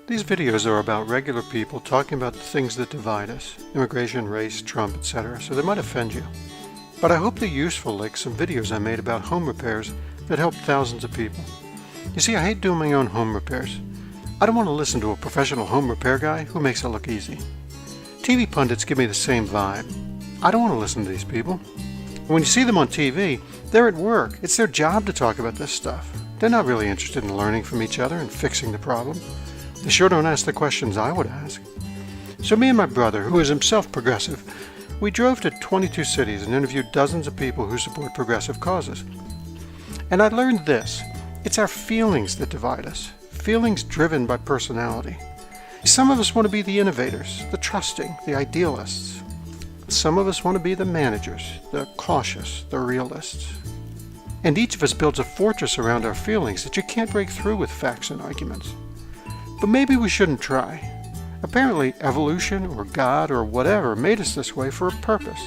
These videos are about regular people talking about the things that divide us, immigration, race, Trump, etc., so they might offend you. But I hope they're useful, like some videos I made about home repairs that helped thousands of people. You see, I hate doing my own home repairs. I don't want to listen to a professional home repair guy who makes it look easy. TV pundits give me the same vibe. I don't want to listen to these people. When you see them on TV, they're at work. It's their job to talk about this stuff. They're not really interested in learning from each other and fixing the problem. They sure don't ask the questions I would ask. So me and my brother, who is himself progressive, we drove to 22 cities and interviewed dozens of people who support progressive causes. And I learned this. It's our feelings that divide us. Feelings driven by personality. Some of us want to be the innovators, the trusting, the idealists. Some of us want to be the managers, the cautious, the realists. And each of us builds a fortress around our feelings that you can't break through with facts and arguments. But maybe we shouldn't try. Apparently, evolution or God or whatever made us this way for a purpose.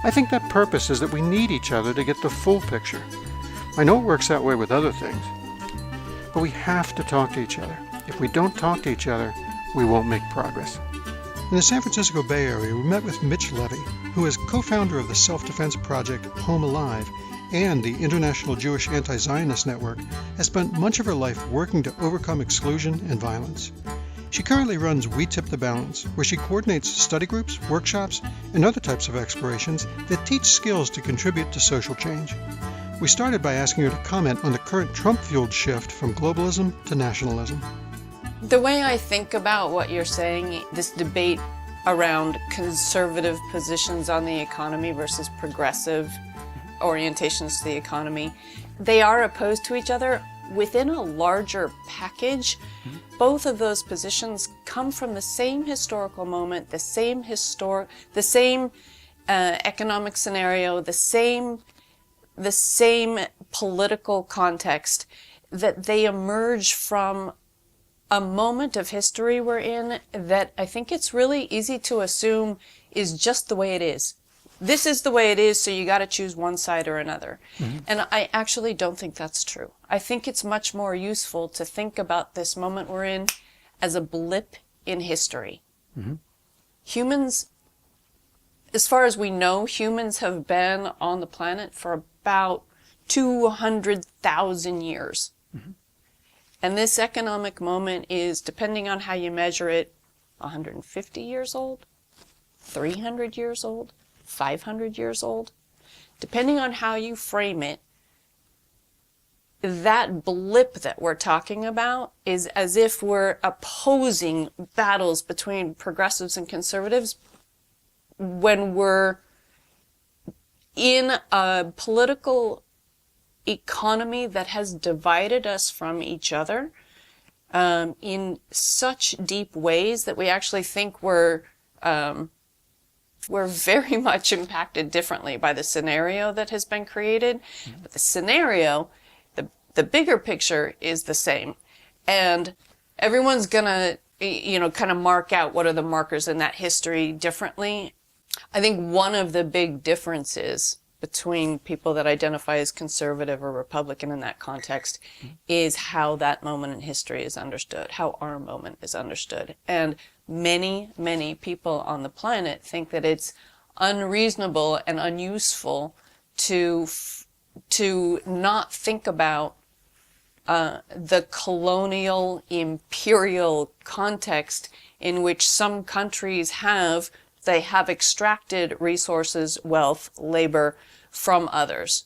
I think that purpose is that we need each other to get the full picture. I know it works that way with other things, but we have to talk to each other. If we don't talk to each other, we won't make progress. In the San Francisco Bay Area, we met with Mich Levy, who is co-founder of the self-defense project Home Alive and the International Jewish Anti-Zionist Network, has spent much of her life working to overcome exclusion and violence. She currently runs WeTipTheBalance, where she coordinates study groups, workshops, and other types of explorations that teach skills to contribute to social change. We started by asking her to comment on the current Trump-fueled shift from globalism to nationalism. The way I think about what you're saying, this debate around conservative positions on the economy versus progressive orientations to the economy, they are opposed to each other within a larger package. Both of those positions come from the same historical moment, the same economic scenario, the same political context, that they emerge from a moment of history we're in that I think it's really easy to assume is just the way it is. This is the way it is, so you got to choose one side or another. And I actually don't think that's true. I think it's much more useful to think about this moment we're in as a blip in history. Humans, as far as we know, humans have been on the planet for about 200,000 years. And this economic moment is, depending on how you measure it, 150 years old, 300 years old, 500 years old. Depending on how you frame it, that blip that we're talking about is as if we're opposing battles between progressives and conservatives when we're in a political economy that has divided us from each other in such deep ways that we actually think we're very much impacted differently by the scenario that has been created. But the scenario, the bigger picture is the same. And everyone's gonna, kind of mark out what are the markers in that history differently. I think one of the big differences between people that identify as conservative or Republican in that context is how that moment in history is understood, how our moment is understood. And many, many people on the planet think that it's unreasonable and unuseful to not think about the colonial imperial context in which some countries have extracted resources, wealth, labor from others.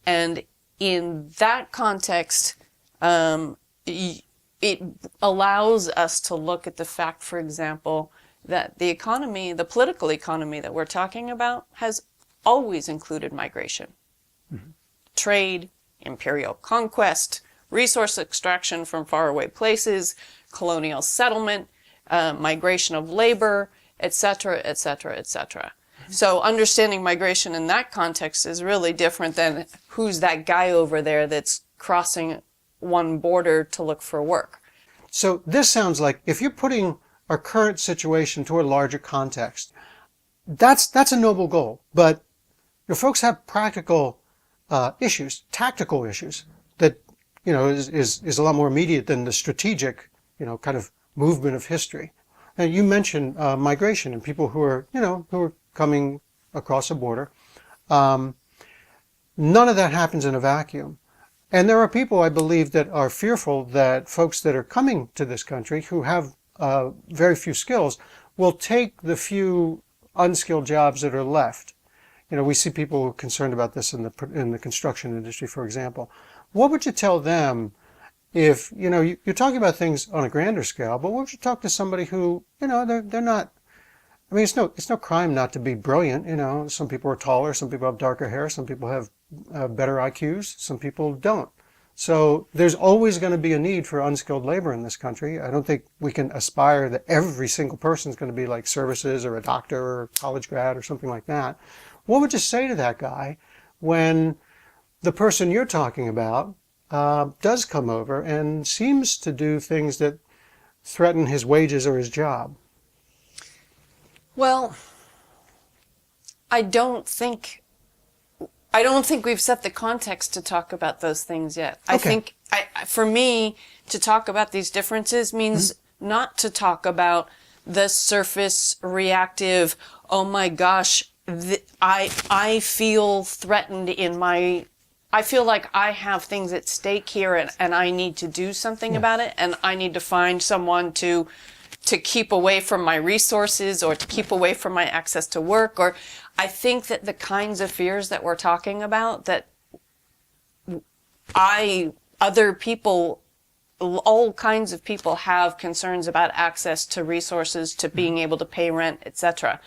And in that context, it allows us to look at the fact, for example, that the economy, the political economy that we're talking about, has always included migration. Trade, imperial conquest, resource extraction from faraway places, colonial settlement, migration of labor, etc., etc., etc. So understanding migration in that context is really different than who's that guy over there that's crossing one border to look for work. So this sounds like if you're putting our current situation to a larger context, that's a noble goal. But folks have practical issues, tactical issues that is a lot more immediate than the strategic, kind of movement of history. And you mentioned migration and people who are, who are coming across a border. None of that happens in a vacuum. And there are people, I believe, that are fearful that folks that are coming to this country who have very few skills will take the few unskilled jobs that are left. We see people concerned about this in the construction industry, for example. What would you tell them if, you're talking about things on a grander scale, but what would you talk to somebody who, they're not, I mean, it's no crime not to be brilliant. Some people are taller, some people have darker hair, some people have better IQs, some people don't. So there's always going to be a need for unskilled labor in this country. I don't think we can aspire that every single person is going to be like services or a doctor or a college grad or something like that. What would you say to that guy when the person you're talking about does come over and seems to do things that threaten his wages or his job? Well, I don't think we've set the context to talk about those things yet. Okay. I think, for me, to talk about these differences means not to talk about the surface reactive, oh my gosh, I feel threatened I feel like I have things at stake here and I need to do something about it, and I need to find someone to keep away from my resources or to keep away from my access to work. Or I think that the kinds of fears that we're talking about, that other people, all kinds of people have concerns about access to resources, to being able to pay rent, etc.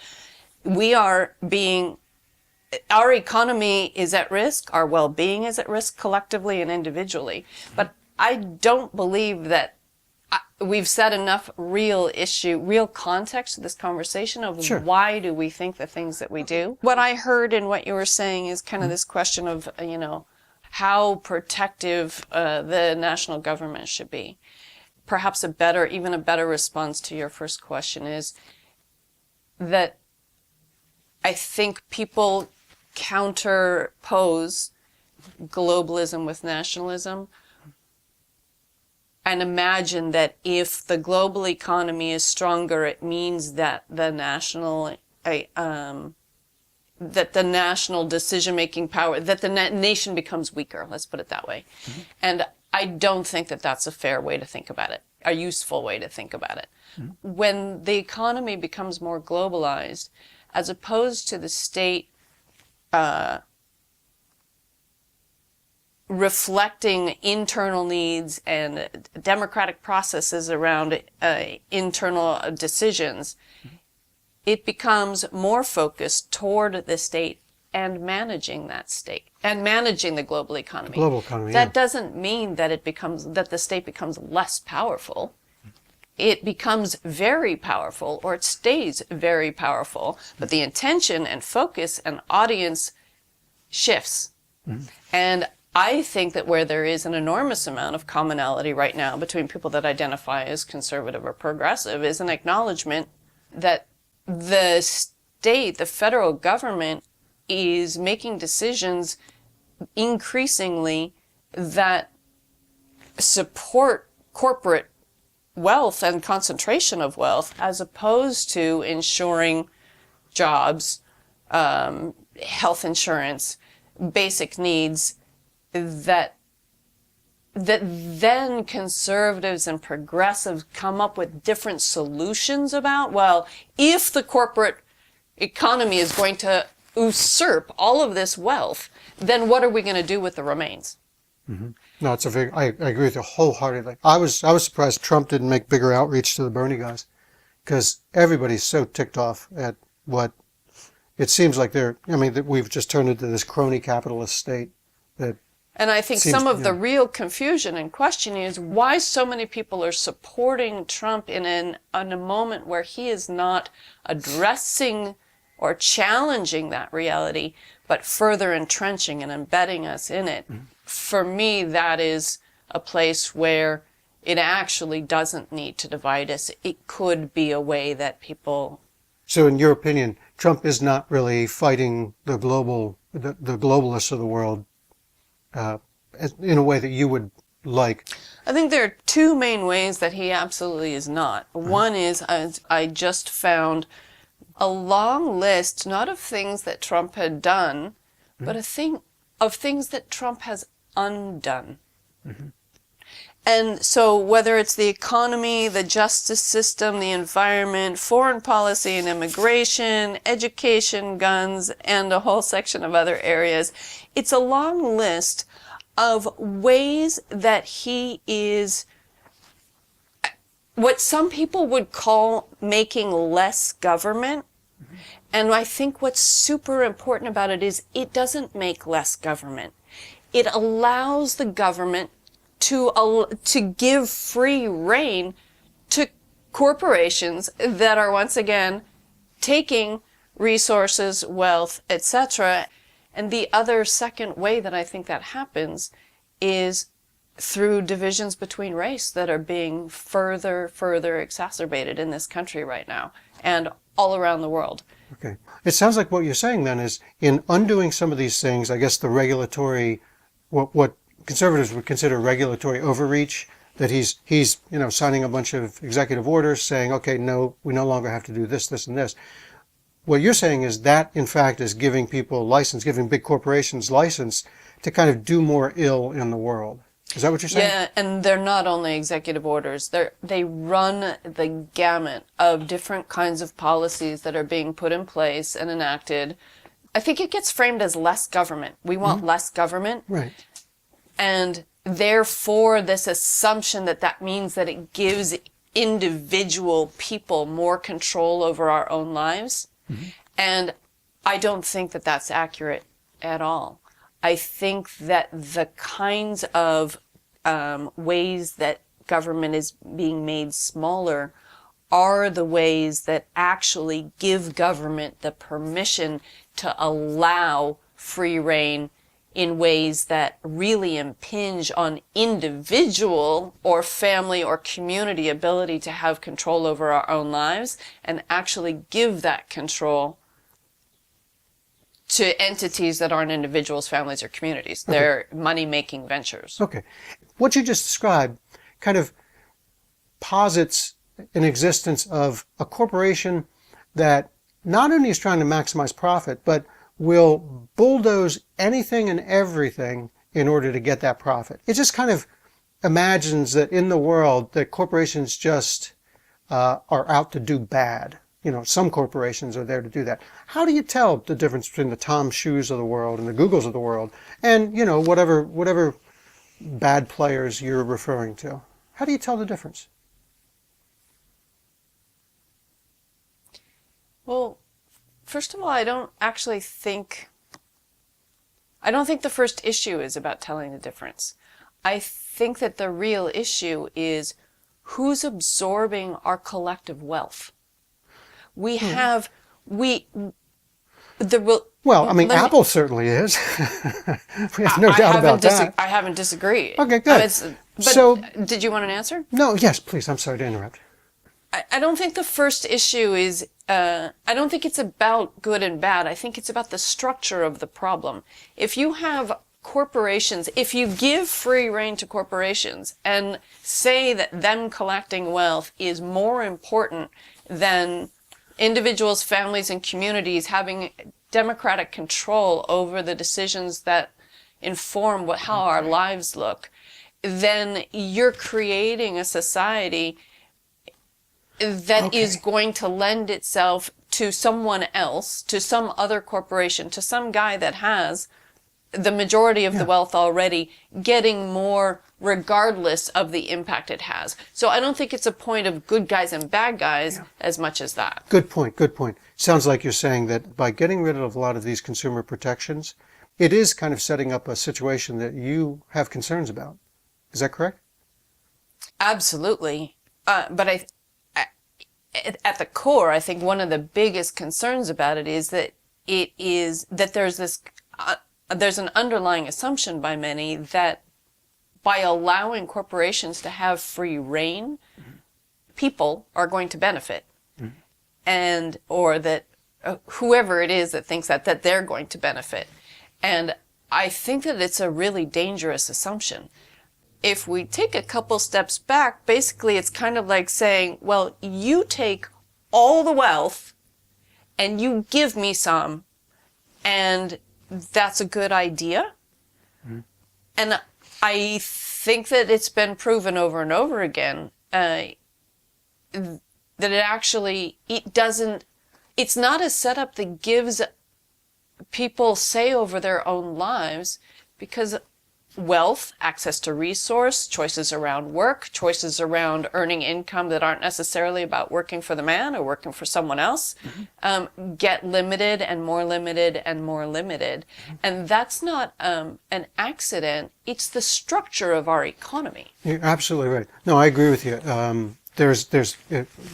Our economy is at risk, our well-being is at risk collectively and individually. But I don't believe that we've set enough real context to this conversation of why do we think the things that we do. What I heard in what you were saying is kind of this question of, how protective the national government should be. Perhaps even a better response to your first question is that I think people counterpose globalism with nationalism and imagine that if the global economy is stronger, it means that the national decision-making power, that the nation becomes weaker. Let's put it that way. Mm-hmm. And I don't think that that's a fair way to think about it, a useful way to think about it. Mm-hmm. When the economy becomes more globalized, as opposed to the state reflecting internal needs and democratic processes around internal decisions, it becomes more focused toward the state and managing that state and managing the global economy. That doesn't mean that the state becomes less powerful. It becomes very powerful, or it stays very powerful, but the intention and focus and audience shifts. Mm-hmm. And I think that where there is an enormous amount of commonality right now between people that identify as conservative or progressive is an acknowledgement that the state, the federal government, is making decisions increasingly that support corporate wealth and concentration of wealth, as opposed to ensuring jobs, health insurance, basic needs that then conservatives and progressives come up with different solutions about. Well, if the corporate economy is going to usurp all of this wealth, then what are we going to do with the remains? Mm-hmm. No, I agree with you wholeheartedly. I was surprised Trump didn't make bigger outreach to the Bernie guys, because everybody's so ticked off at what it seems like that we've just turned into this crony capitalist state. And I think some of the real confusion and questioning is why so many people are supporting Trump in a moment where he is not addressing or challenging that reality, but further entrenching and embedding us in it. Mm-hmm. For me, that is a place where it actually doesn't need to divide us. It could be a way that people... So in your opinion, Trump is not really fighting the globalists of the world in a way that you would like? I think there are two main ways that he absolutely is not. One is I just found a long list, not of things that Trump had done, but of things that Trump has undone. And so whether it's the economy, the justice system, the environment, foreign policy and immigration, education, guns, and a whole section of other areas, it's a long list of ways that he is what some people would call making less government. And I think what's super important about it is it doesn't make less government. It allows the government to give free rein to corporations that are once again taking resources, wealth, etc. And the other second way that I think that happens is through divisions between race that are being further exacerbated in this country right now and all around the world. Okay. It sounds like what you're saying then is in undoing some of these things, I guess the regulatory, what conservatives would consider regulatory overreach, that he's signing a bunch of executive orders saying, okay, no, we no longer have to do this, this, and this. What you're saying is that, in fact, is giving people license, giving big corporations license to kind of do more ill in the world. Is that what you're saying? Yeah, and they're not only executive orders. They run the gamut of different kinds of policies that are being put in place and enacted. I think it gets framed as less government. We want less government. Right. And therefore, this assumption that means that it gives individual people more control over our own lives. And I don't think that that's accurate at all. I think that the kinds of ways that government is being made smaller are the ways that actually give government the permission to allow free rein in ways that really impinge on individual or family or community ability to have control over our own lives and actually give that control to entities that aren't individuals, families, or communities. Okay. They're money-making ventures. Okay. What you just described kind of posits an existence of a corporation that not only is trying to maximize profit, but will bulldoze anything and everything in order to get that profit. It just kind of imagines that in the world that corporations just are out to do bad. Some corporations are there to do that. How do you tell the difference between the Tom Shoes of the world and the Googles of the world and, whatever bad players you're referring to? How do you tell the difference? Well, first of all, I don't think the first issue is about telling the difference. I think that the real issue is who's absorbing our collective wealth. We have, Apple certainly is. We have no doubt about that. I haven't disagreed. Okay, good. So, did you want an answer? No, yes, please. I'm sorry to interrupt. I don't think the first issue is, I don't think it's about good and bad. I think it's about the structure of the problem. If you have corporations, if you give free rein to corporations and say that them collecting wealth is more important than individuals, families, and communities having democratic control over the decisions that inform how our lives look, then you're creating a society that is going to lend itself to someone else, to some other corporation, to some guy that has the majority of the wealth already, getting more regardless of the impact it has. So I don't think it's a point of good guys and bad guys as much as that. Good point. Sounds like you're saying that by getting rid of a lot of these consumer protections, it is kind of setting up a situation that you have concerns about. Is that correct? Absolutely. But at the core, I think one of the biggest concerns about it is that there's an underlying assumption by many that by allowing corporations to have free rein, people are going to benefit, or that whoever it is that thinks that they're going to benefit. And I think that it's a really dangerous assumption. if we take a couple steps back, basically it's kind of like saying, well, you take all the wealth and you give me some, and that's a good idea. Mm-hmm. And I think that it's been proven over and over again that it's not a setup that gives people say over their own lives, because wealth, access to resource, choices around work, choices around earning income that aren't necessarily about working for the man or working for someone else, get limited and more limited and more limited. And that's not an accident. It's the structure of our economy. You're absolutely right. No, I agree with you.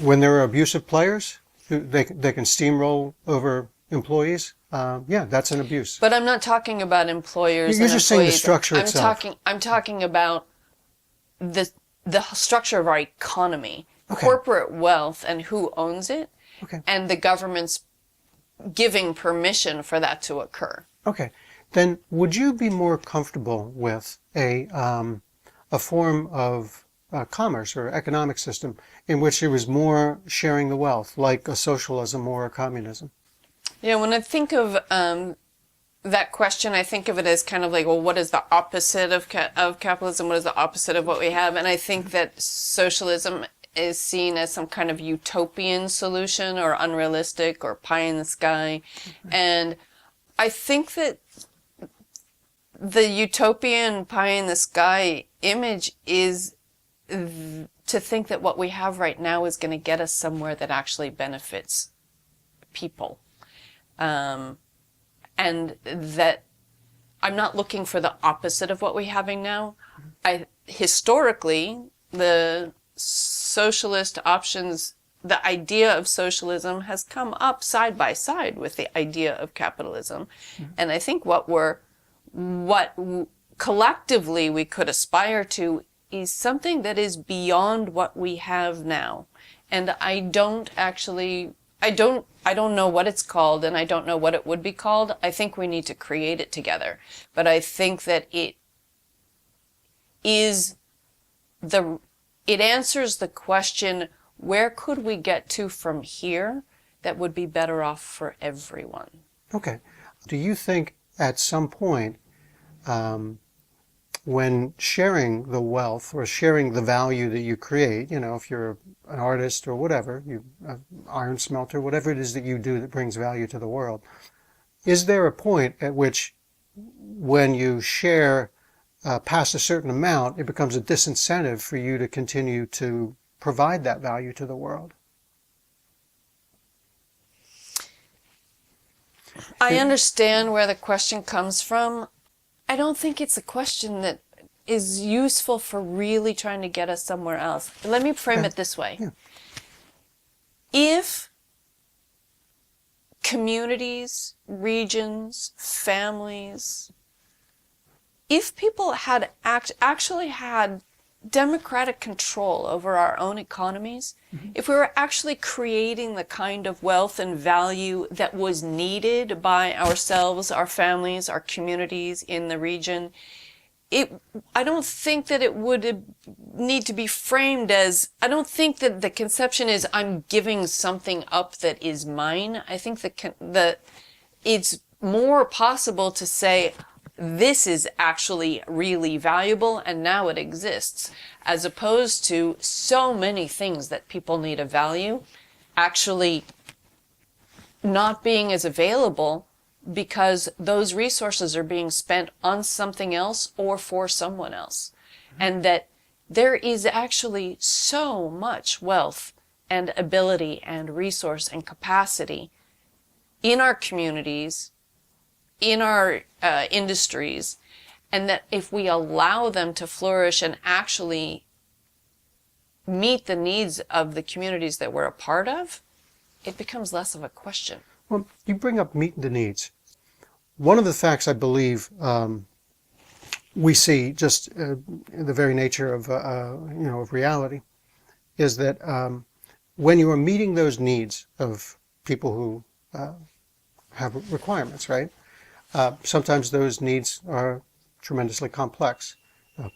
When there are abusive players, they can steamroll over employees. Yeah, that's an abuse. But I'm not talking about employers. You're and just employees. saying the structure itself. I'm talking about the structure of our economy, Okay. corporate wealth, and who owns it, Okay. and the government's giving permission for that to occur. Okay. Then would you be more comfortable with a form of commerce or economic system in which there was more sharing the wealth, like a socialism or a communism? Yeah, when I think of that question, I think of it as kind of like, well, what is the opposite of capitalism? What is the opposite of what we have? And I think that socialism is seen as some kind of utopian solution, or unrealistic, or pie in the sky. And I think that the utopian pie in the sky image is to think that what we have right now is going to get us somewhere that actually benefits people. And that I'm not looking for the opposite of what we're having now. Historically, the socialist options, the idea of socialism has come up side by side with the idea of capitalism. Mm-hmm. And I think what collectively we could aspire to is something that is beyond what we have now. And I don't know what it's called, and I don't know what it would be called. I think we need to create it together. But I think that it answers the question, where could we get to from here that would be better off for everyone? Okay. Do you think at some point, when sharing the wealth or sharing the value that you create, if you're an artist or whatever, iron smelter, whatever it is that you do that brings value to the world, is there a point at which when you share past a certain amount, it becomes a disincentive for you to continue to provide that value to the world? I understand where the question comes from. I don't think it's a question that is useful for really trying to get us somewhere else. Let me frame it this way. Yeah. If communities, regions, families, if people had actually had democratic control over our own economies, if we were actually creating the kind of wealth and value that was needed by ourselves, our families, our communities in the region, I don't think that it would need to be framed as, I don't think that the conception is I'm giving something up that is mine. I think that it's more possible to say, this is actually really valuable and now it exists, as opposed to so many things that people need of value actually not being as available because those resources are being spent on something else or for someone else. And that there is actually so much wealth and ability and resource and capacity in our communities, in our industries, and that if we allow them to flourish and actually meet the needs of the communities that we're a part of, it becomes less of a question. Well, you bring up meet the needs. One of the facts I believe we see just in the very nature of reality is that when you are meeting those needs of people who have requirements, right? Sometimes those needs are tremendously complex.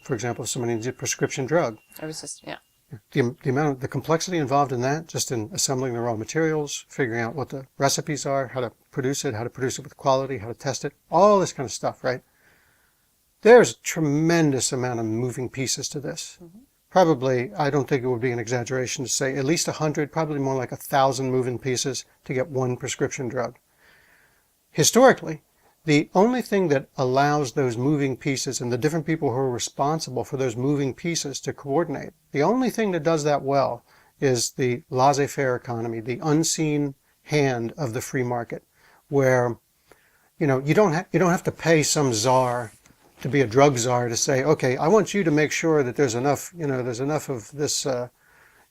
For example, if somebody needs a prescription drug, Yeah. the complexity involved in that, just in assembling the raw materials, figuring out what the recipes are, how to produce it with quality, how to test it, all this kind of stuff, right? There's a tremendous amount of moving pieces to this. Probably, I don't think it would be an exaggeration to say at least 100, probably more like 1,000 moving pieces to get one prescription drug. Historically, the only thing that allows those moving pieces and the different people who are responsible for those moving pieces to coordinate, the only thing that does that well is the laissez-faire economy, the unseen hand of the free market, where you don't have to pay some czar to be a drug czar to say, okay, I want you to make sure that there's enough of this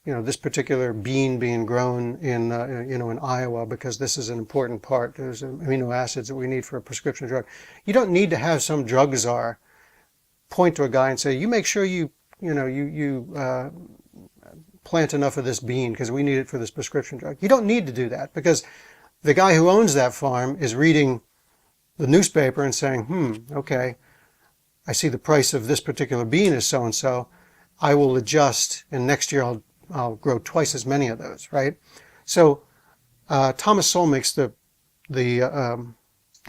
this particular bean being grown in Iowa because this is an important part. There's amino acids that we need for a prescription drug. You don't need to have some drug czar point to a guy and say, you make sure you plant enough of this bean because we need it for this prescription drug. You don't need to do that because the guy who owns that farm is reading the newspaper and saying, okay, I see the price of this particular bean is so and so. I will adjust, and next year I'll grow twice as many of those, right? So Thomas Sowell makes the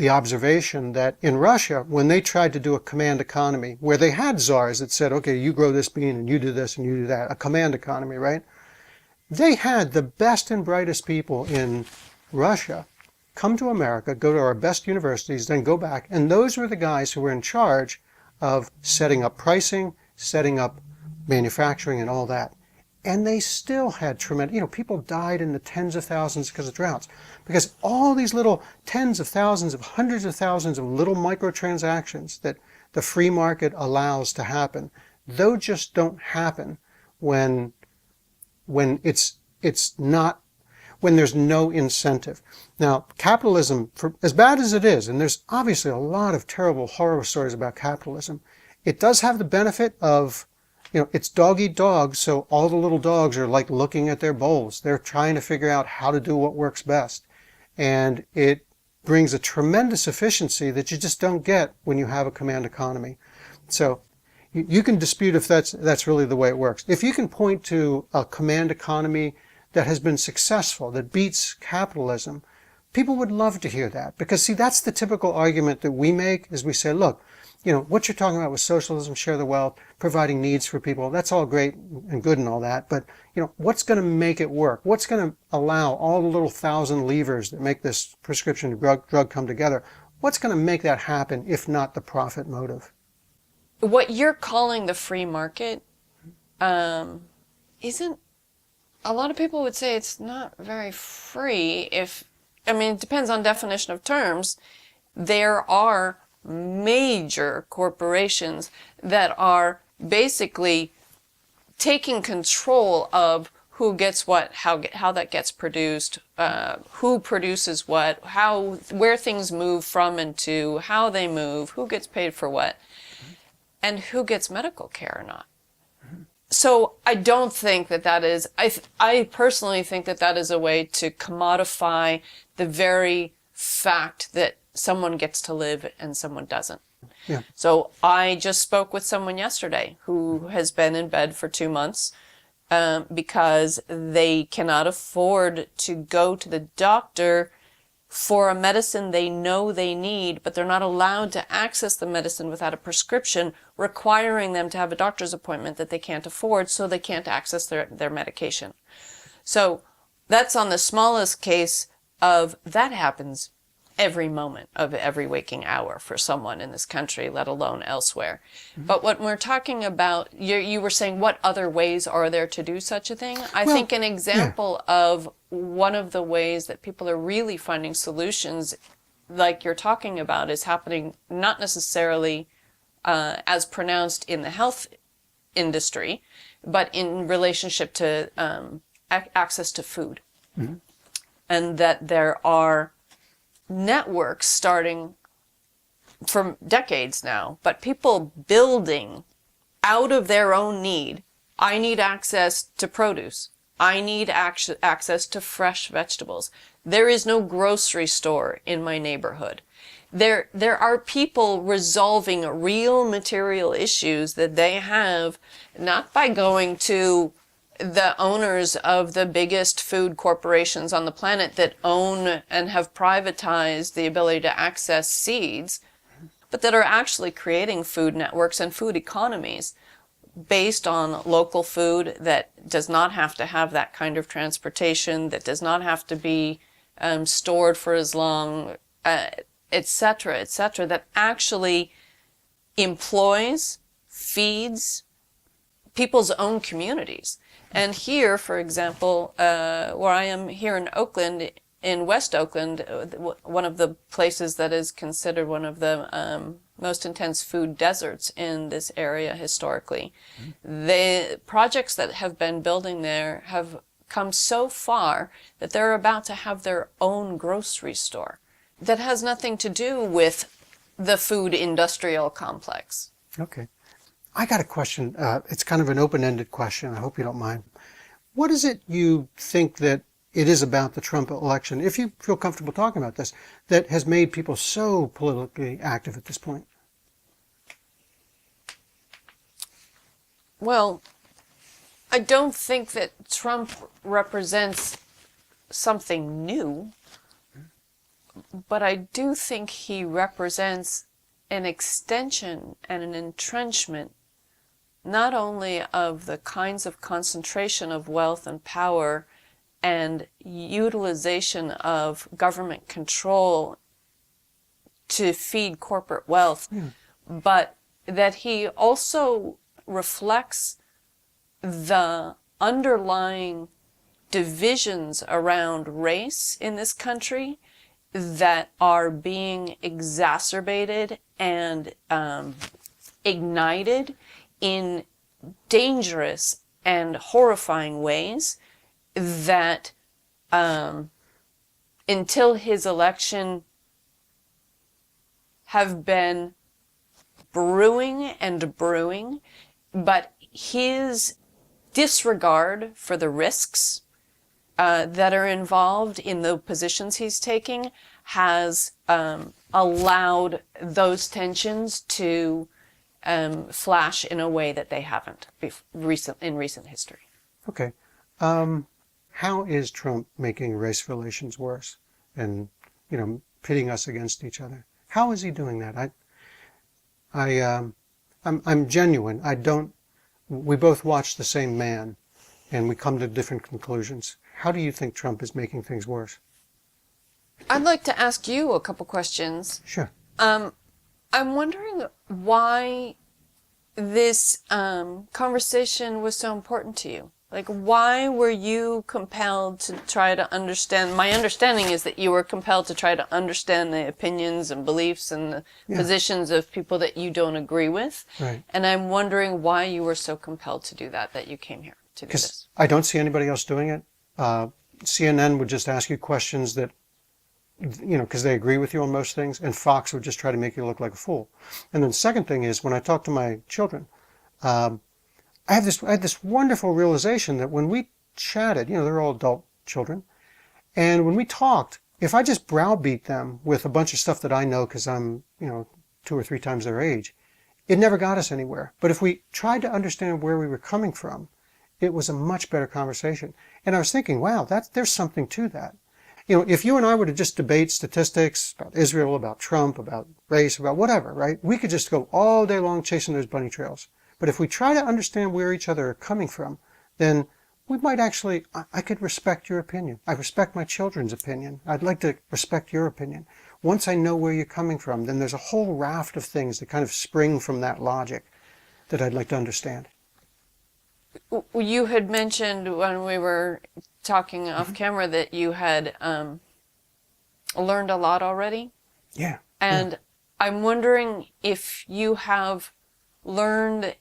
observation that in Russia, when they tried to do a command economy, where they had czars that said, okay, you grow this bean and you do this and you do that, a command economy, right? They had the best and brightest people in Russia come to America, go to our best universities, then go back, and those were the guys who were in charge of setting up pricing, setting up manufacturing and all that. And they still had tremendous, people died in the tens of thousands because of droughts. Because all these little tens of thousands of hundreds of thousands of little microtransactions that the free market allows to happen, those just don't happen when it's not, when there's no incentive. Now, capitalism, for as bad as it is, and there's obviously a lot of terrible horror stories about capitalism, it does have the benefit of, it's dog eat dog, so all the little dogs are like looking at their bowls. They're trying to figure out how to do what works best. And it brings a tremendous efficiency that you just don't get when you have a command economy. So you can dispute if that's really the way it works. If you can point to a command economy that has been successful, that beats capitalism, people would love to hear that. Because, see, that's the typical argument that we make, is we say, look, what you're talking about with socialism, share the wealth, providing needs for people, that's all great and good and all that, but, what's going to make it work? What's going to allow all the little 1,000 levers that make this prescription drug come together? What's going to make that happen if not the profit motive? What you're calling the free market isn't, a lot of people would say it's not very free. It depends on definition of terms. There are major corporations that are basically taking control of who gets what, how that gets produced, who produces what, where things move from and to, how they move, who gets paid for what, and who gets medical care or not. So I don't think that is, I personally think that is a way to commodify the very fact that someone gets to live and someone doesn't. Yeah. So I just spoke with someone yesterday who has been in bed for 2 months because they cannot afford to go to the doctor for a medicine they know they need, but they're not allowed to access the medicine without a prescription, requiring them to have a doctor's appointment that they can't afford, so they can't access their medication. So that's on the smallest case of that happens every moment of every waking hour for someone in this country, let alone elsewhere. Mm-hmm. But what we're talking about, you were saying, what other ways are there to do such a thing? I think an example of one of the ways that people are really finding solutions, like you're talking about, is happening not necessarily as pronounced in the health industry, but in relationship to access to food. Mm-hmm. And that there are networks starting for decades now, but people building out of their own need. I need access to produce. I need access to fresh vegetables. There is no grocery store in my neighborhood. there are people resolving real material issues that they have, not by going to the owners of the biggest food corporations on the planet that own and have privatized the ability to access seeds, but that are actually creating food networks and food economies based on local food that does not have to have that kind of transportation, that does not have to be stored for as long, etc., etc., that actually employs, feeds people's own communities. And here, for example, where I am here in Oakland, in West Oakland, one of the places that is considered one of the most intense food deserts in this area historically, the projects that have been building there have come so far that they're about to have their own grocery store that has nothing to do with the food industrial complex. Okay. I got a question. It's kind of an open-ended question. I hope you don't mind. What is it you think that it is about the Trump election, if you feel comfortable talking about this, that has made people so politically active at this point? Well, I don't think that Trump represents something new, but I do think he represents an extension and an entrenchment not only of the kinds of concentration of wealth and power and utilization of government control to feed corporate wealth, but that he also reflects the underlying divisions around race in this country that are being exacerbated and ignited in dangerous and horrifying ways that until his election have been brewing and brewing, but his disregard for the risks that are involved in the positions he's taking has allowed those tensions to flash in a way that they haven't in recent history. Okay. How is Trump making race relations worse and, pitting us against each other? How is he doing that? I'm genuine. We both watch the same man and we come to different conclusions. How do you think Trump is making things worse? I'd like to ask you a couple questions. Sure. I'm wondering why this conversation was so important to you. Like, why were you compelled to try to understand? My understanding is that you were compelled to try to understand the opinions and beliefs and the positions of people that you don't agree with. Right. And I'm wondering why you were so compelled to do that you came here to do this. Because I don't see anybody else doing it. CNN would just ask you questions that, because they agree with you on most things, and Fox would just try to make you look like a fool. And then the second thing is, when I talk to my children, I had this wonderful realization that when we chatted, they're all adult children, and when we talked, if I just browbeat them with a bunch of stuff that I know because I'm, 2 or 3 times their age, it never got us anywhere. But if we tried to understand where we were coming from, it was a much better conversation. And I was thinking, wow, there's something to that. If you and I were to just debate statistics about Israel, about Trump, about race, about whatever, right? We could just go all day long chasing those bunny trails. But if we try to understand where each other are coming from, then we might actually, I could respect your opinion. I respect my children's opinion. I'd like to respect your opinion. Once I know where you're coming from, then there's a whole raft of things that kind of spring from that logic that I'd like to understand. You had mentioned when we were talking off camera that you had learned a lot already. Yeah. And I'm wondering if you have learned,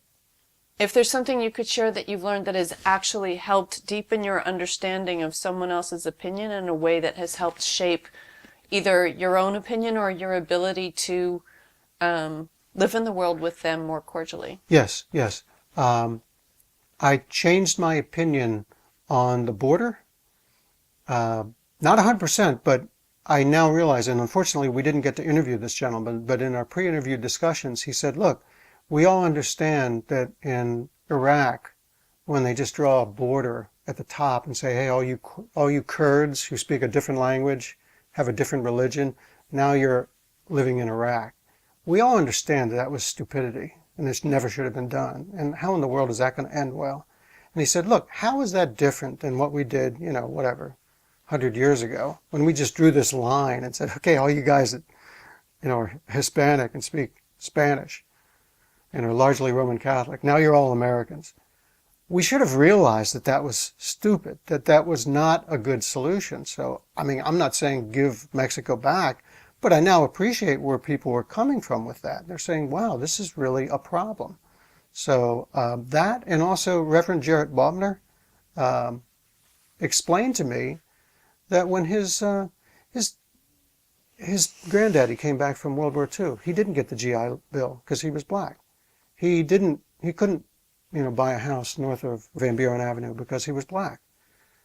if there's something you could share that you've learned that has actually helped deepen your understanding of someone else's opinion in a way that has helped shape either your own opinion or your ability to live in the world with them more cordially. Yes. I changed my opinion on the border. Not 100%, but I now realize, and unfortunately we didn't get to interview this gentleman, but in our pre-interview discussions, he said, look, we all understand that in Iraq, when they just draw a border at the top and say, hey, all you Kurds who speak a different language, have a different religion, now you're living in Iraq. We all understand that was stupidity and this never should have been done. And how in the world is that going to end well? And he said, look, how is that different than what we did, whatever, 100 years ago, when we just drew this line and said, okay, all you guys that, are Hispanic and speak Spanish and are largely Roman Catholic, now you're all Americans. We should have realized that that was stupid, that that was not a good solution. So, I mean, I'm not saying give Mexico back, but I now appreciate where people were coming from with that. They're saying, wow, this is really a problem. So that, and also Reverend Jarrett Baumner explained to me that when his granddaddy came back from World War II, he didn't get the GI Bill because he was black. He couldn't, buy a house north of Van Buren Avenue because he was black.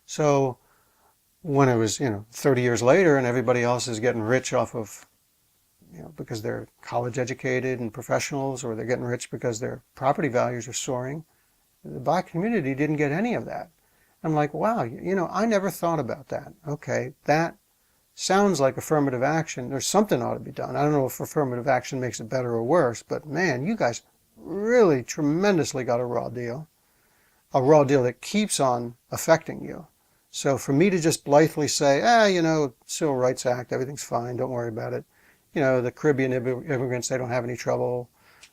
So when it was, 30 years later and everybody else is getting rich off of, because they're college educated and professionals, or they're getting rich because their property values are soaring, the black community didn't get any of that. I'm like, wow, I never thought about that. Okay, that sounds like affirmative action. There's something ought to be done. I don't know if affirmative action makes it better or worse, but man, you guys really tremendously got a raw deal that keeps on affecting you. So for me to just blithely say, Civil Rights Act, everything's fine, don't worry about it. The Caribbean immigrants, they don't have any trouble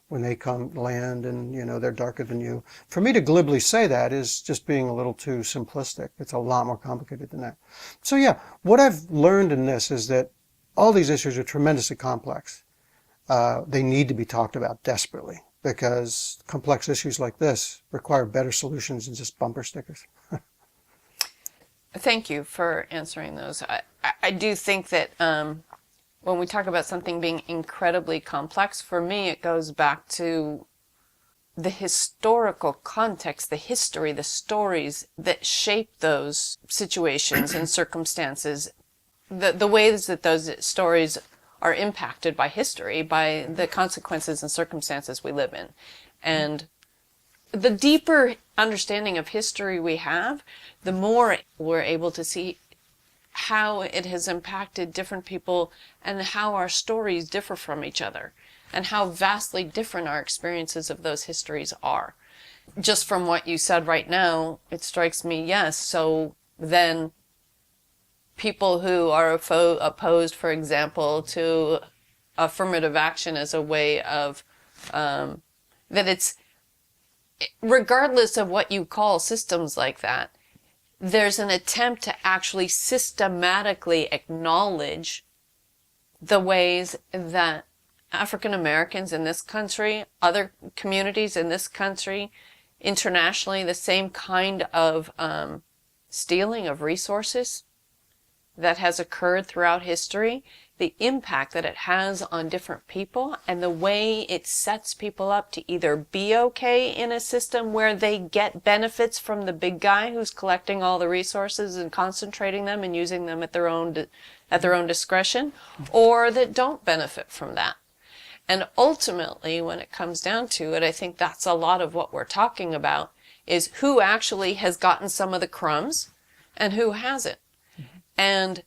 when they come land and, they're darker than you. For me to glibly say that is just being a little too simplistic. It's a lot more complicated than that. So yeah, what I've learned in this is that all these issues are tremendously complex. They need to be talked about desperately, because complex issues like this require better solutions than just bumper stickers. Thank you for answering those. I do think that when we talk about something being incredibly complex, for me it goes back to the historical context, the history, the stories that shape those situations and circumstances, the ways that those stories are impacted by history, by the consequences and circumstances we live in. And the deeper understanding of history we have, the more we're able to see how it has impacted different people and how our stories differ from each other and how vastly different our experiences of those histories are. Just from what you said right now, it strikes me, yes, so then people who are opposed, for example, to affirmative action as a way of, that it's, regardless of what you call systems like that, there's an attempt to actually systematically acknowledge the ways that African Americans in this country, other communities in this country, internationally, the same kind of stealing of resources that has occurred throughout history, the impact that it has on different people, and the way it sets people up to either be okay in a system where they get benefits from the big guy who's collecting all the resources and concentrating them and using them at their own discretion, or that don't benefit from that. And ultimately, when it comes down to it, I think that's a lot of what we're talking about, is who actually has gotten some of the crumbs and who hasn't. And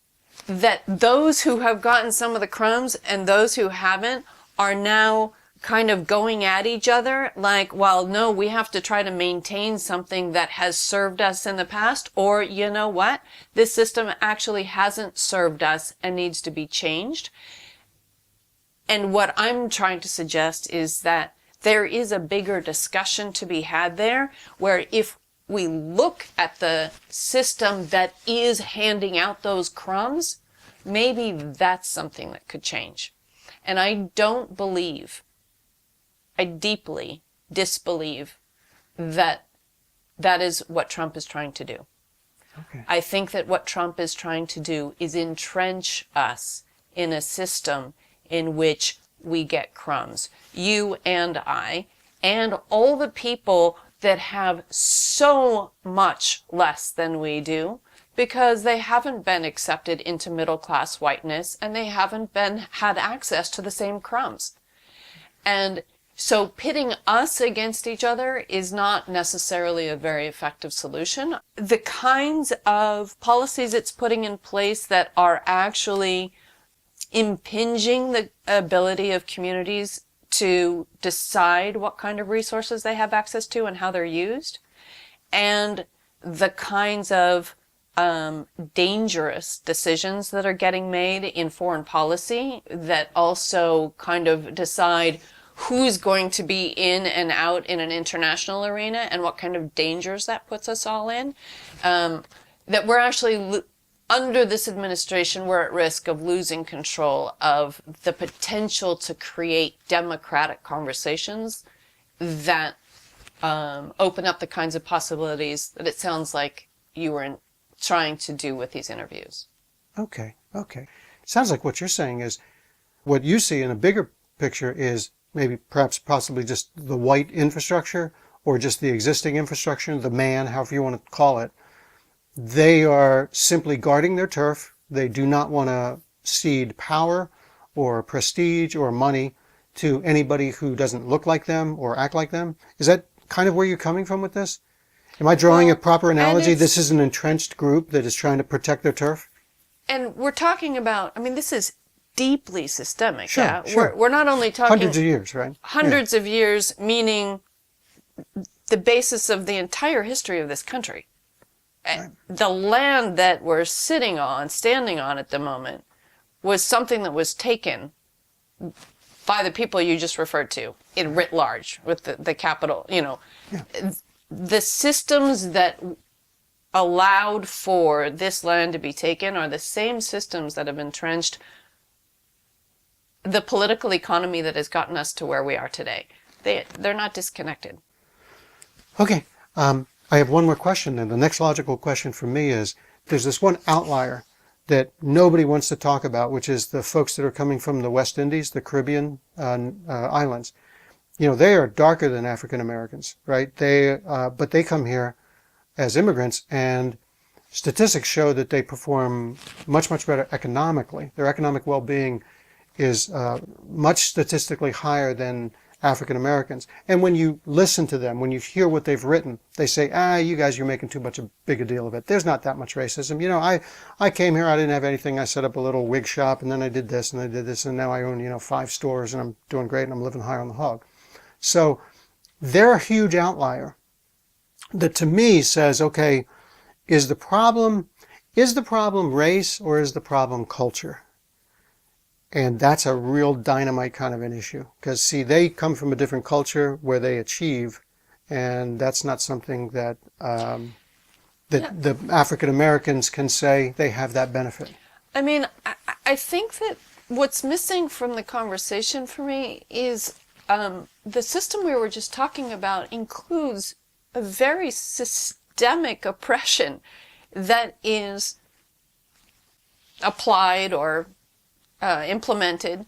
that those who have gotten some of the crumbs and those who haven't are now kind of going at each other like, well, no, we have to try to maintain something that has served us in the past, or you know what? This system actually hasn't served us and needs to be changed. And what I'm trying to suggest is that there is a bigger discussion to be had there, where if we look at the system that is handing out those crumbs, maybe that's something that could change. And I don't believe, I deeply disbelieve that that is what Trump is trying to do. Okay. I think that what Trump is trying to do is entrench us in a system in which we get crumbs. You and I, and all the people that have so much less than we do, because they haven't been accepted into middle-class whiteness, and they haven't had access to the same crumbs. And so pitting us against each other is not necessarily a very effective solution. The kinds of policies it's putting in place that are actually impinging the ability of communities to decide what kind of resources they have access to and how they're used, and the kinds of dangerous decisions that are getting made in foreign policy that also kind of decide who's going to be in and out in an international arena and what kind of dangers that puts us all in. That we're actually, under this administration, we're at risk of losing control of the potential to create democratic conversations that open up the kinds of possibilities that it sounds like you were trying to do with these interviews. Okay. Sounds like what you're saying is what you see in a bigger picture is maybe perhaps possibly just the white infrastructure or just the existing infrastructure, the man, however you want to call it. They are simply guarding their turf. They do not want to cede power or prestige or money to anybody who doesn't look like them or act like them. Is that kind of where you're coming from with this? Am I drawing a proper analogy? This is an entrenched group that is trying to protect their turf? And we're talking about, I mean, this is deeply systemic. Sure, yeah? sure. We're not only talking... Hundreds of years, right? Hundreds of years, meaning the basis of the entire history of this country. Right. The land that we're standing on at the moment, was something that was taken by the people you just referred to, in writ large, with the capital, Yeah. The systems that allowed for this land to be taken are the same systems that have entrenched the political economy that has gotten us to where we are today. They're not disconnected. Okay. I have one more question then. The next logical question for me is, there's this one outlier that nobody wants to talk about, which is the folks that are coming from the West Indies, the Caribbean islands. They are darker than African Americans, right? But they come here as immigrants, and statistics show that they perform much, much better economically. Their economic well-being is much statistically higher than African Americans. And when you listen to them, when you hear what they've written, they say, you guys, you're making too much a big a deal of it. There's not that much racism. I came here, I didn't have anything. I set up a little wig shop, and then I did this, and I did this, and now I own, 5 stores, and I'm doing great, and I'm living high on the hog. So they're a huge outlier that to me says, okay, is the problem race or is the problem culture? And that's a real dynamite kind of an issue. Because, see, they come from a different culture where they achieve, and that's not something that the African Americans can say they have that benefit. I mean, I think that what's missing from the conversation for me is the system we were just talking about includes a very systemic oppression that is applied or implemented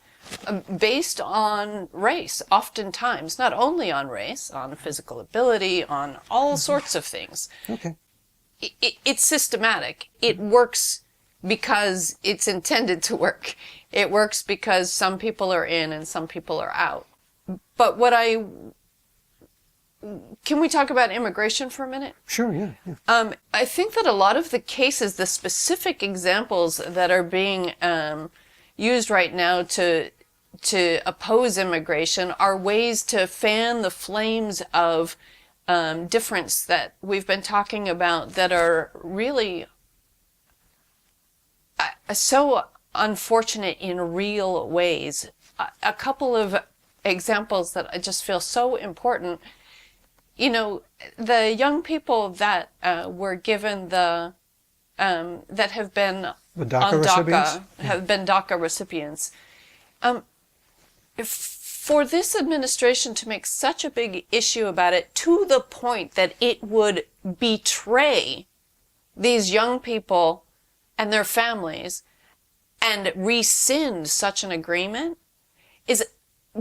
based on race, oftentimes, not only on race, on physical ability, on all sorts of things. Okay. It's systematic. It works because it's intended to work. It works because some people are in and some people are out. But can we talk about immigration for a minute? Sure, yeah. I think that a lot of the cases, the specific examples that are being used right now to oppose immigration are ways to fan the flames of difference that we've been talking about that are really so unfortunate in real ways. A couple of examples that I just feel so important. The young people that were given that have been the DACA recipients? Have been DACA recipients. For this administration to make such a big issue about it to the point that it would betray these young people and their families and rescind such an agreement is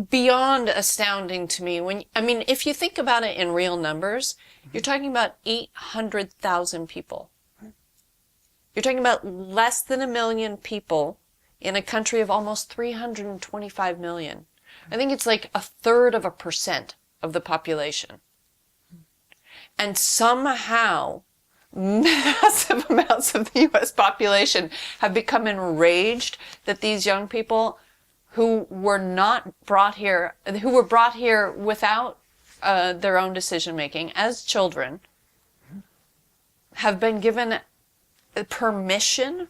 beyond astounding to me. If you think about it in real numbers, you're talking about 800,000 people. You're talking about less than 1 million people in a country of almost 325 million. I think it's like 1/3% of the population. And somehow, massive amounts of the U.S. population have become enraged that these young people who were not brought here, who were brought here without their own decision making as children, have been given permission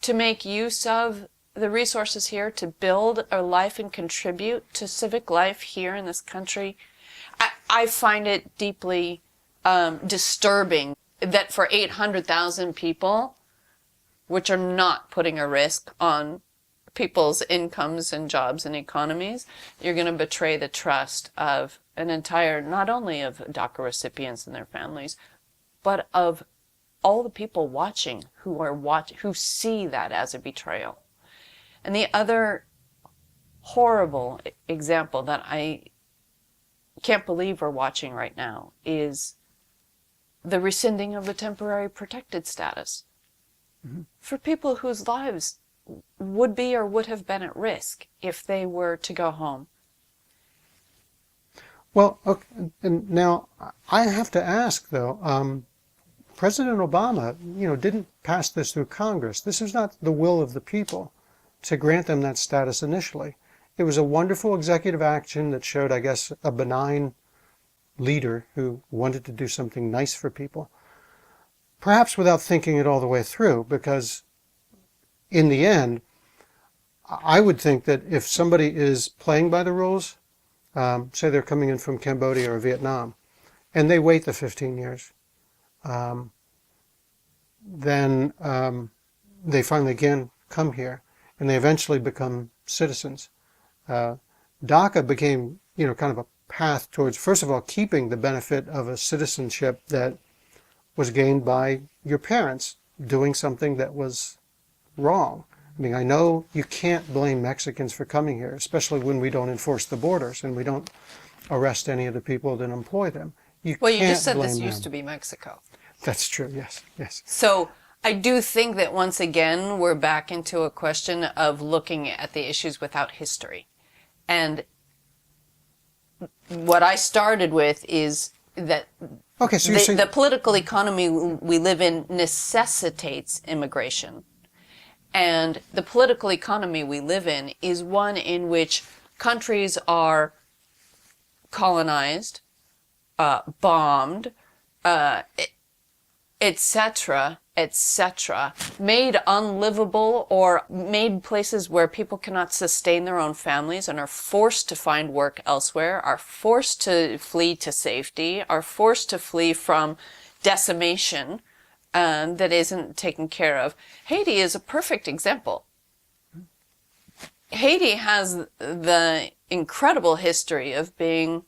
to make use of the resources here to build a life and contribute to civic life here in this country. I find it deeply disturbing that for 800,000 people, which are not putting a risk on people's incomes and jobs and economies, you're going to betray the trust of an entire, not only of DACA recipients and their families, but of all the people watching who see that as a betrayal. And the other horrible example that I can't believe we're watching right now is the rescinding of the temporary protected status for people whose lives would be or would have been at risk if they were to go home. Well, okay, and now I have to ask though, President Obama, didn't pass this through Congress. This is not the will of the people to grant them that status initially. It was a wonderful executive action that showed, I guess, a benign leader who wanted to do something nice for people. Perhaps without thinking it all the way through, because in the end, I would think that if somebody is playing by the rules, say they're coming in from Cambodia or Vietnam, and they wait the 15 years, then they finally again come here, and they eventually become citizens. DACA became, kind of a path towards, first of all, keeping the benefit of a citizenship that was gained by your parents doing something that was wrong. I mean, I know you can't blame Mexicans for coming here, especially when we don't enforce the borders and we don't arrest any of the people that employ them. Well, you just said this used to be Mexico. That's true, yes, yes. So I do think that once again, we're back into a question of looking at the issues without history. And what I started with is that okay, so you're saying the political economy we live in necessitates immigration. And the political economy we live in is one in which countries are colonized, bombed, etc., etc., made unlivable or made places where people cannot sustain their own families and are forced to find work elsewhere, are forced to flee to safety, are forced to flee from decimation that isn't taken care of. Haiti is a perfect example. Haiti has the incredible history of being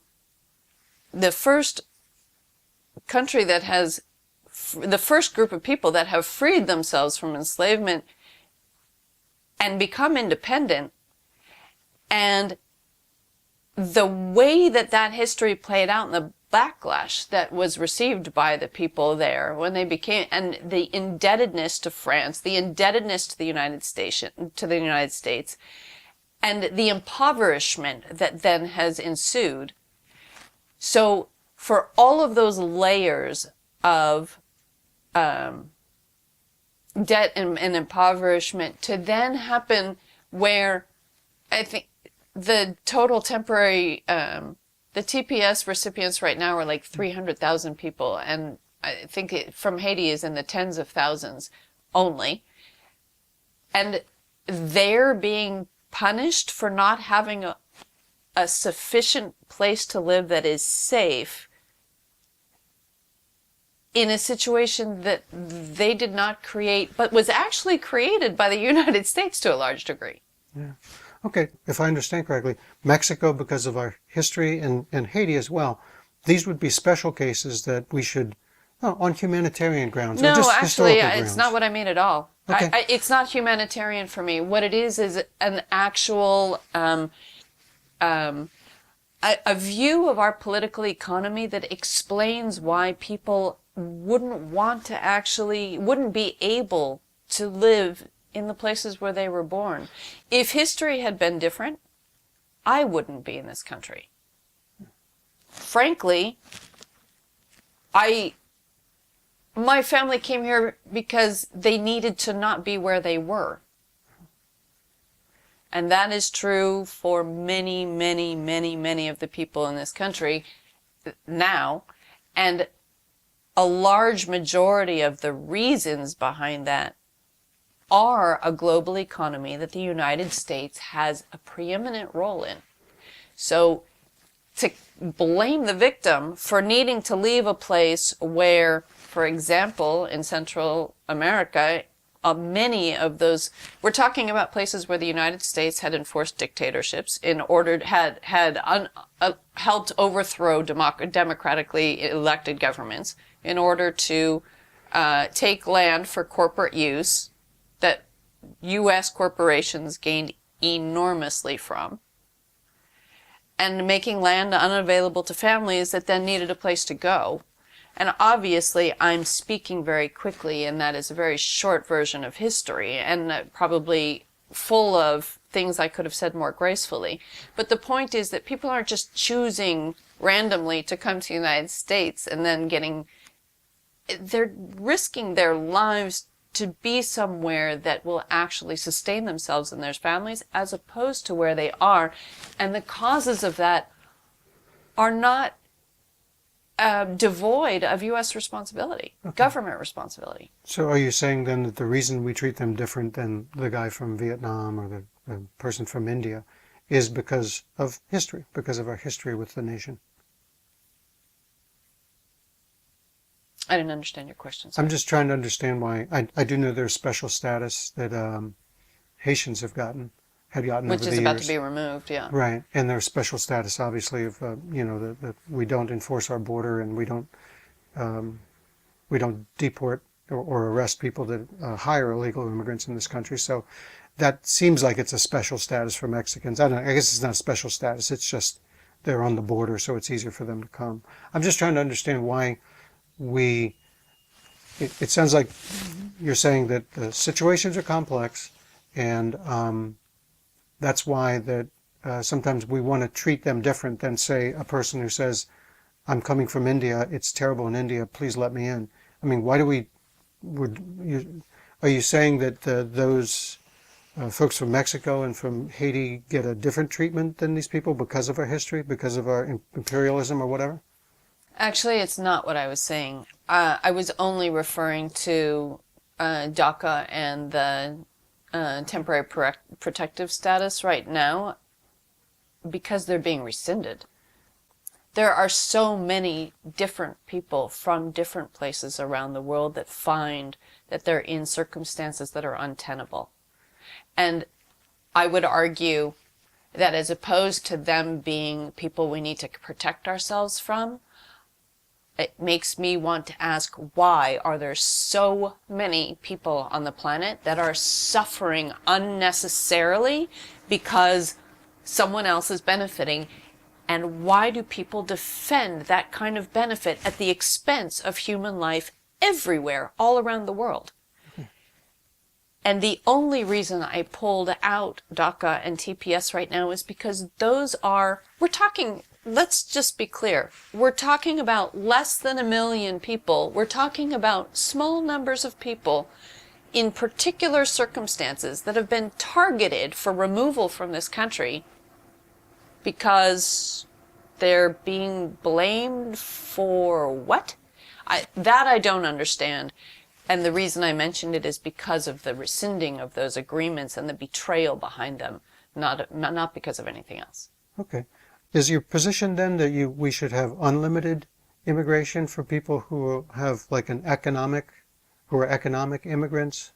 the first country that has the first group of people that have freed themselves from enslavement and become independent. And the way that that history played out and the backlash that was received by the people there when they became, and the indebtedness to France, the indebtedness to the United States, and the impoverishment that then has ensued. So for all of those layers of debt and impoverishment to then happen where I think the total temporary, the TPS recipients right now are like 300,000 people, and I think from Haiti is in the tens of thousands only. And they're being punished for not having a sufficient place to live that is safe in a situation that they did not create, but was actually created by the United States to a large degree. Yeah. Okay, if I understand correctly, Mexico, because of our history, and Haiti as well, these would be special cases that we should, on humanitarian grounds, no, or just actually, historical grounds. It's not what I mean at all. Okay. It's not humanitarian for me. What it is an actual a view of our political economy that explains why people wouldn't be able to live in the places where they were born. If history had been different, I wouldn't be in this country. Frankly, my family came here because they needed to not be where they were. And that is true for many, many, many, many of the people in this country now. And a large majority of the reasons behind that are a global economy that the United States has a preeminent role in. So to blame the victim for needing to leave a place where, for example, in Central America, many of those, we're talking about places where the United States had enforced dictatorships helped overthrow democratically elected governments in order to take land for corporate use that U.S. corporations gained enormously from, and making land unavailable to families that then needed a place to go. And obviously, I'm speaking very quickly, and that is a very short version of history, and probably full of things I could have said more gracefully. But the point is that people aren't just choosing randomly to come to the United States and then they're risking their lives to be somewhere that will actually sustain themselves and their families, as opposed to where they are. And the causes of that are not devoid of U.S. responsibility, government responsibility. So are you saying then that the reason we treat them different than the guy from Vietnam or the person from India is because of history, because of our history with the nation? I didn't understand your question. Sorry. I'm just trying to understand why. I do know there's special status that Haitians had gotten Which over the years. is about to be removed, yeah. Right, and there's special status, obviously, of that we don't enforce our border and we don't deport or arrest people that hire illegal immigrants in this country. So that seems like it's a special status for Mexicans. I guess it's not a special status. It's just they're on the border, so it's easier for them to come. I'm just trying to understand why it sounds like you're saying that the situations are complex, and that's why that sometimes we want to treat them different than, say, a person who says, I'm coming from India, it's terrible in India, please let me in. I mean, why do are you saying that those folks from Mexico and from Haiti get a different treatment than these people because of our history, because of our imperialism or whatever? Actually, it's not what I was saying. I was only referring to DACA and the temporary protective status right now because they're being rescinded. There are so many different people from different places around the world that find that they're in circumstances that are untenable. And I would argue that as opposed to them being people we need to protect ourselves from, it makes me want to ask, why are there so many people on the planet that are suffering unnecessarily because someone else is benefiting? And why do people defend that kind of benefit at the expense of human life everywhere, all around the world? And the only reason I pulled out DACA and TPS right now is because let's just be clear. We're talking about less than 1 million people. We're talking about small numbers of people in particular circumstances that have been targeted for removal from this country because they're being blamed for what? That I don't understand. And the reason I mentioned it is because of the rescinding of those agreements and the betrayal behind them, not because of anything else. Okay. Is your position then that we should have unlimited immigration for people who have like who are economic immigrants,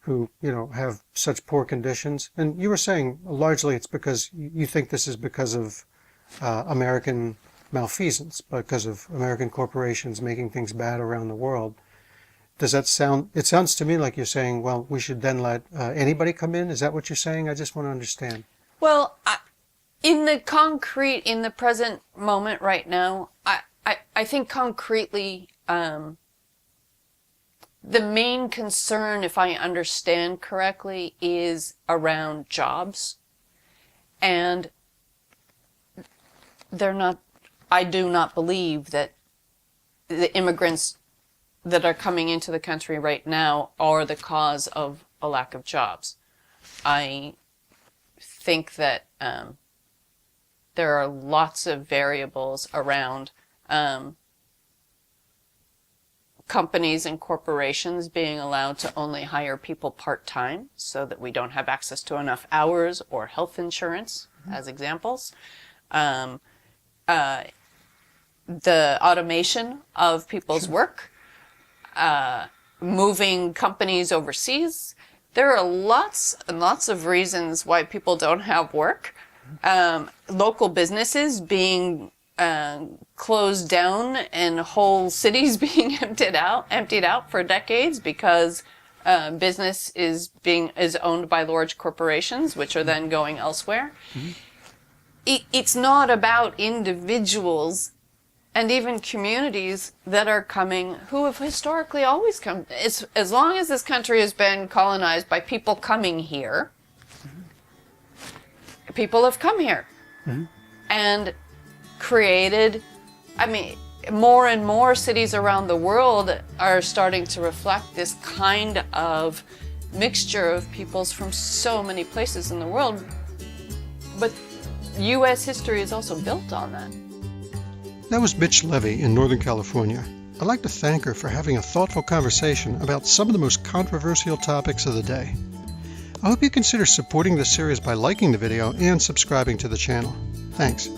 who have such poor conditions? And you were saying largely it's because you think this is because of American malfeasance, because of American corporations making things bad around the world. Does that sound? It sounds to me like you're saying, well, we should then let anybody come in. Is that what you're saying? I just want to understand. Well, in the present moment right now, I think concretely the main concern, if I understand correctly, is around jobs. And I do not believe that the immigrants that are coming into the country right now are the cause of a lack of jobs. I think that there are lots of variables around companies and corporations being allowed to only hire people part-time so that we don't have access to enough hours or health insurance, as examples. The automation of people's work, moving companies overseas. There are lots and lots of reasons why people don't have work. Local businesses being closed down and whole cities being emptied out for decades because business is owned by large corporations, which are then going elsewhere. It's not about individuals and even communities that are coming who have historically always come. As long as this country has been colonized by people coming here, people have come here and created, more and more cities around the world are starting to reflect this kind of mixture of peoples from so many places in the world. But U.S. history is also built on that. That was Mich Levy in Northern California. I'd like to thank her for having a thoughtful conversation about some of the most controversial topics of the day. I hope you consider supporting this series by liking the video and subscribing to the channel. Thanks.